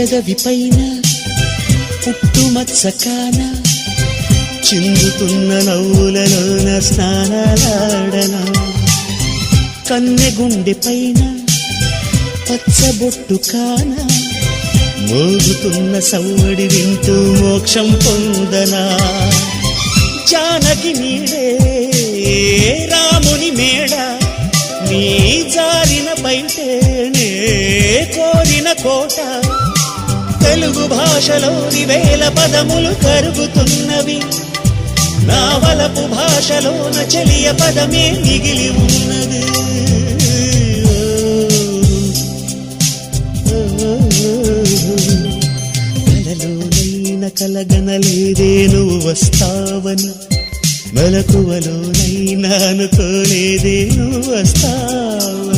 పెదవి పైన పుట్టుమచ్చకాన చిందుతున్న నవ్వులలోన స్నానాలాడనా కన్నె గుండె పైన పచ్చబొట్టు కాన మోగుతున్న సవ్వడి వింటూ మోక్షం పొందనా జానకి నీడే రాముని మేడ నీ జారిన బయటేనే కోరిన కోట తెలుగు భాషలోని వేల పదములు కరుగుతున్నవి నా వలపు భాషలోన చెలియ పదమే మిగిలి ఉన్నది కలలోనైన కలగనలేదే నువ్వు వస్తావని మెలకువలోనైనా అనుకోలేదే నువ్వు వస్తావని